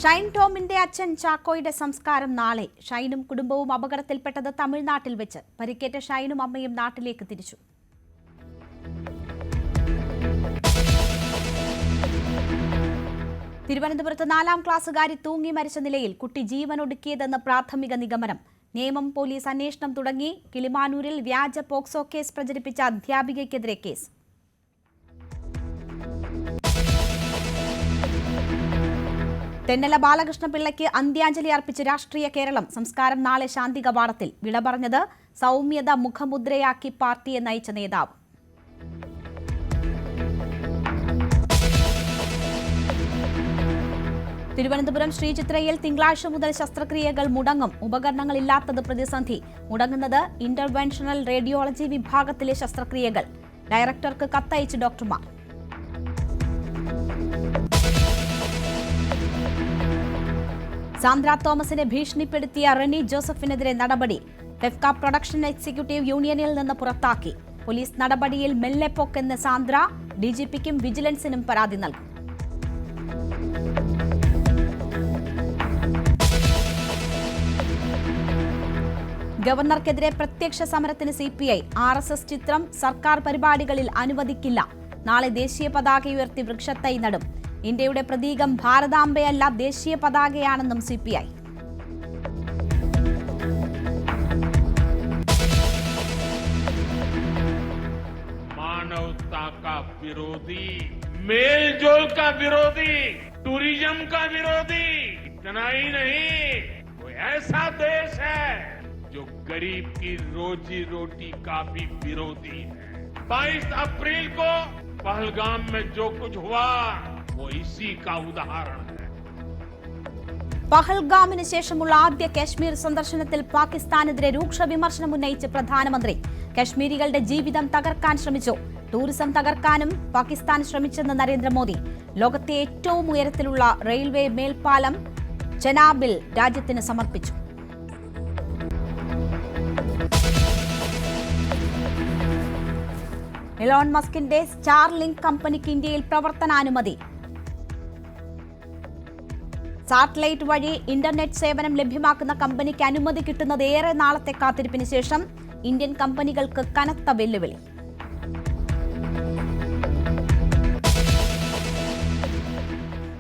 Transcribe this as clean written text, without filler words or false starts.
ഷൈൻ ടോമിന്റെ അച്ഛൻ ചാക്കോയുടെ സംസ്കാരം നാളെ. ഷൈനും കുടുംബവും അപകടത്തിൽപ്പെട്ടത് തമിഴ്നാട്ടിൽ വെച്ച്. പരിക്കേറ്റ ഷൈനും അമ്മയും നാട്ടിലേക്ക് തിരിച്ചു. തിരുവനന്തപുരത്ത് 4ാം ക്ലാസ്സുകാരി തൂങ്ങി മരിച്ച നിലയിൽ കുട്ടി ജീവനൊടുക്കിയതെന്ന് പ്രാഥമിക നിഗമനം. നിയമം പോലീസ് അന്വേഷണം തുടങ്ങി. കിളിമാനൂരിൽ വ്യാജ പോക്സോ കേസ് പ്രചരിപ്പിച്ച അധ്യാപികയ്ക്കെതിരെ കേസ്. തെന്നല ബാലകൃഷ്ണപിള്ളയ്ക്ക് അന്ത്യാഞ്ജലി അർപ്പിച്ച് രാഷ്ട്രീയ കേരളം. സംസ്കാരം നാളെ ശാന്തി കവാടത്തിൽ. വിട പറഞ്ഞത് സൗമ്യത മുഖമുദ്രയാക്കി പാർട്ടിയെ നയിച്ച നേതാവ്. തിരുവനന്തപുരം ശ്രീചിത്രയിൽ തിങ്കളാഴ്ച മുതൽ ശസ്ത്രക്രിയകൾ മുടങ്ങും. ഉപകരണങ്ങളില്ലാത്തത് പ്രതിസന്ധി. മുടങ്ങുന്നത് ഇന്റർവെൻഷണൽ റേഡിയോളജി വിഭാഗത്തിലെ ശസ്ത്രക്രിയകൾ. ഡയറക്ടർക്ക് കത്തയച്ച് ഡോക്ടർമാർ. സാന്ദ്ര തോമസിനെ ഭീഷണിപ്പെടുത്തിയ റെനി ജോസഫിനെതിരെ നടപടി. ഫെഫ്ക പ്രൊഡക്ഷൻ എക്സിക്യൂട്ടീവ് യൂണിയനിൽ നിന്ന് പുറത്താക്കി. പോലീസ് നടപടിയിൽ മെല്ലെപ്പോക്കെന്ന് സാന്ദ്ര. ഡിജിപിക്കും വിജിലൻസിനും പരാതി നൽകും. ഗവർണർക്കെതിരെ പ്രത്യക്ഷ സമരത്തിന് CPI. RSS ചിത്രം സർക്കാർ പരിപാടികളിൽ അനുവദിക്കില്ല. നാളെ ദേശീയ പതാക ഉയർത്തി വൃക്ഷത്തൈ നടും. ഇന്ത്യയുടെ പ്രതീകം ഭാരതാംബയല്ല, ദേശീയ പതാകയാണെന്നും CPI. मानवता का विरोधी, मेलजोल का विरोधी, टूरिज्म का विरोधी, इतना ही नहीं, कोई ऐसा देश है जो गरीब की रोजी रोटी का भी विरोधी है। 22 अप्रैल को पहलगाम में जो कुछ हुआ वो इसी का उदाहरण है. പഹൽഗാമിന് ശേഷമുള്ള ആദ്യ കാശ്മീർ സന്ദർശനത്തിൽ പാകിസ്ഥാനെതിരെ രൂക്ഷ വിമർശനം ഉന്നയിച്ച് പ്രധാനമന്ത്രി. കശ്മീരികളുടെ ജീവിതം തകർക്കാൻ ശ്രമിച്ചു. ടൂറിസം തകർക്കാനും പാകിസ്ഥാൻ ശ്രമിച്ചെന്ന് നരേന്ദ്രമോദി. ലോകത്തെ ഏറ്റവും ഉയരത്തിലുള്ള റെയിൽവേ മേൽപ്പാലം ചെനാബിൽ രാജ്യത്തിന് സമർപ്പിച്ചു. എലോൺ മസ്കിന്റെ സ്റ്റാർലിങ്ക് കമ്പനിക്ക് ഇന്ത്യയിൽ പ്രവർത്തനാനുമതി. സാറ്റലൈറ്റ് വഴി ഇന്റർനെറ്റ് സേവനം ലഭ്യമാക്കുന്ന കമ്പനിക്ക് അനുമതി കിട്ടുന്നത് ഏറെ നാളത്തെ കാത്തിരിപ്പിന് ശേഷം ഇന്ത്യൻ കമ്പനികൾക്ക് കനത്ത വെല്ലുവിളി.